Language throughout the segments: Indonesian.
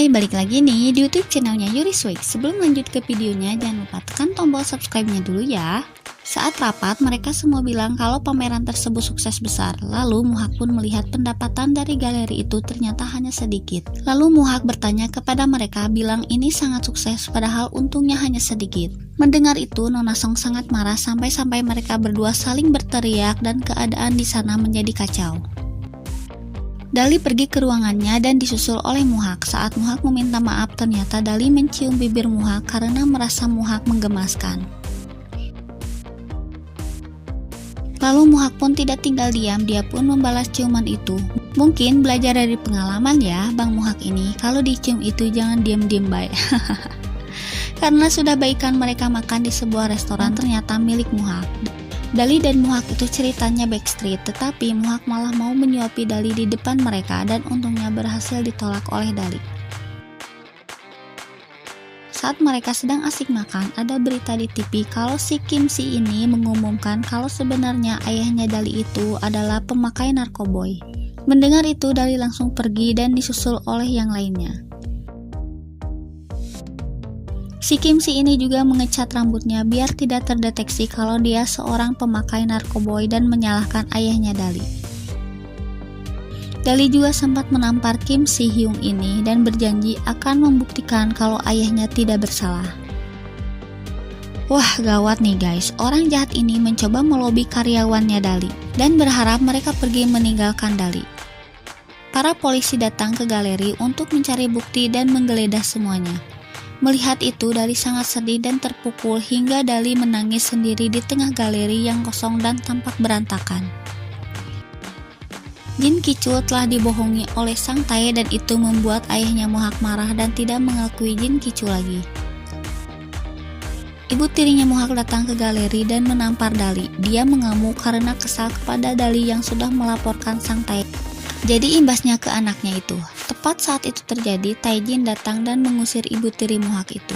Hai, balik lagi nih di YouTube channelnya Yurisweek. Sebelum lanjut ke videonya, jangan lupa tekan tombol subscribe-nya dulu ya. Saat rapat, mereka semua bilang kalau pameran tersebut sukses besar. Lalu Muhak pun melihat pendapatan dari galeri itu ternyata hanya sedikit. Lalu Muhak bertanya kepada mereka, bilang ini sangat sukses padahal untungnya hanya sedikit. Mendengar itu, Nona Song sangat marah sampai-sampai mereka berdua saling berteriak dan keadaan di sana menjadi kacau. Dali pergi ke ruangannya dan disusul oleh Muhak. Saat Muhak meminta maaf, ternyata Dali mencium bibir Muhak karena merasa Muhak menggemaskan. Lalu Muhak pun tidak tinggal diam, dia pun membalas ciuman itu. Mungkin belajar dari pengalaman ya Bang Muhak ini, kalau dicium itu jangan diam-diam baik. Karena sudah baikan mereka makan di sebuah restoran ternyata milik Muhak. Dali dan Muhak itu ceritanya backstreet, tetapi Muhak malah mau menyuapi Dali di depan mereka dan untungnya berhasil ditolak oleh Dali. Saat mereka sedang asik makan, ada berita di TV kalau si Kim Si ini mengumumkan kalau sebenarnya ayahnya Dali itu adalah pemakai narkoboy. Mendengar itu, Dali langsung pergi dan disusul oleh yang lainnya. Si Kim Si ini juga mengecat rambutnya biar tidak terdeteksi kalau dia seorang pemakai narkoboy dan menyalahkan ayahnya Dali. Dali juga sempat menampar Kim Si Hyung ini dan berjanji akan membuktikan kalau ayahnya tidak bersalah. Wah, gawat nih guys, orang jahat ini mencoba melobi karyawannya Dali dan berharap mereka pergi meninggalkan Dali. Para polisi datang ke galeri untuk mencari bukti dan menggeledah semuanya. Melihat itu, Dali sangat sedih dan terpukul hingga Dali menangis sendiri di tengah galeri yang kosong dan tampak berantakan. Jin Ki-chul telah dibohongi oleh Sang Tae dan itu membuat ayahnya Muhak marah dan tidak mengakui Jin Ki-chul lagi. Ibu tirinya Muhak datang ke galeri dan menampar Dali. Dia mengamuk karena kesal kepada Dali yang sudah melaporkan Sang Tae. Jadi imbasnya ke anaknya itu. Tepat saat itu terjadi, Taejin datang dan mengusir ibu tiri Muhak itu.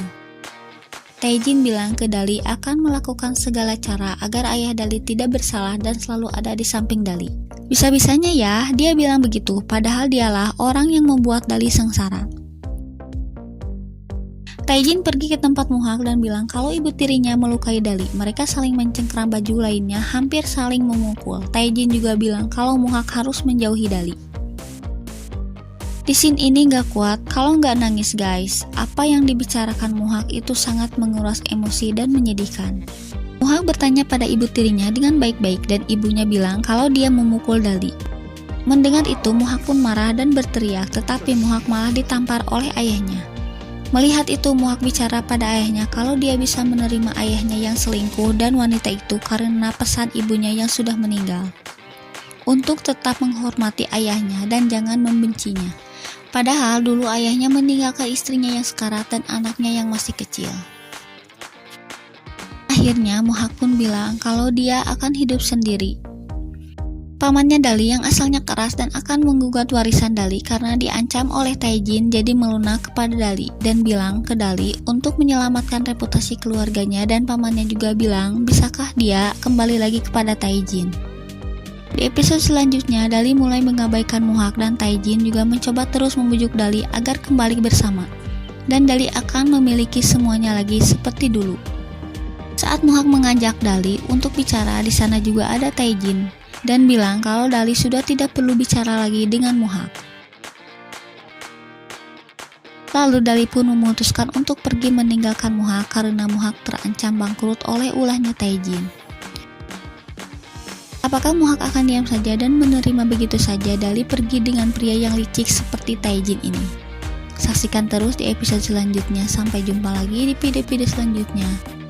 Taejin bilang ke Dali akan melakukan segala cara agar ayah Dali tidak bersalah dan selalu ada di samping Dali. Bisa-bisanya ya, dia bilang begitu, padahal dialah orang yang membuat Dali sengsara. Taejin pergi ke tempat Muhak dan bilang kalau ibu tirinya melukai Dali. Mereka saling mencengkram baju lainnya, hampir saling memukul. Taejin juga bilang kalau Muhak harus menjauhi Dali. Di scene ini gak kuat kalau gak nangis guys. Apa yang dibicarakan Muhak itu sangat menguras emosi dan menyedihkan. Muhak bertanya pada ibu tirinya dengan baik-baik dan ibunya bilang kalau dia memukul Dali. Mendengar itu Muhak pun marah dan berteriak, tetapi Muhak malah ditampar oleh ayahnya. Melihat itu Muhak bicara pada ayahnya kalau dia bisa menerima ayahnya yang selingkuh dan wanita itu karena pesan ibunya yang sudah meninggal. Untuk tetap menghormati ayahnya dan jangan membencinya. Padahal dulu ayahnya meninggalkan istrinya yang sekarat dan anaknya yang masih kecil. Akhirnya Muhak pun bilang kalau dia akan hidup sendiri. Pamannya Dali yang asalnya keras dan akan menggugat warisan Dali karena diancam oleh Taejin jadi melunak kepada Dali dan bilang ke Dali untuk menyelamatkan reputasi keluarganya dan pamannya juga bilang bisakah dia kembali lagi kepada Taejin. Di episode selanjutnya, Dali mulai mengabaikan Muhak dan Taejin juga mencoba terus membujuk Dali agar kembali bersama. Dan Dali akan memiliki semuanya lagi seperti dulu. Saat Muhak mengajak Dali untuk bicara, di sana juga ada Taejin dan bilang kalau Dali sudah tidak perlu bicara lagi dengan Muhak. Lalu Dali pun memutuskan untuk pergi meninggalkan Muhak karena Muhak terancam bangkrut oleh ulahnya Taejin. Apakah Muhak akan diam saja dan menerima begitu saja Dali pergi dengan pria yang licik seperti Taejin ini? Saksikan terus di episode selanjutnya. Sampai jumpa lagi di video-video selanjutnya.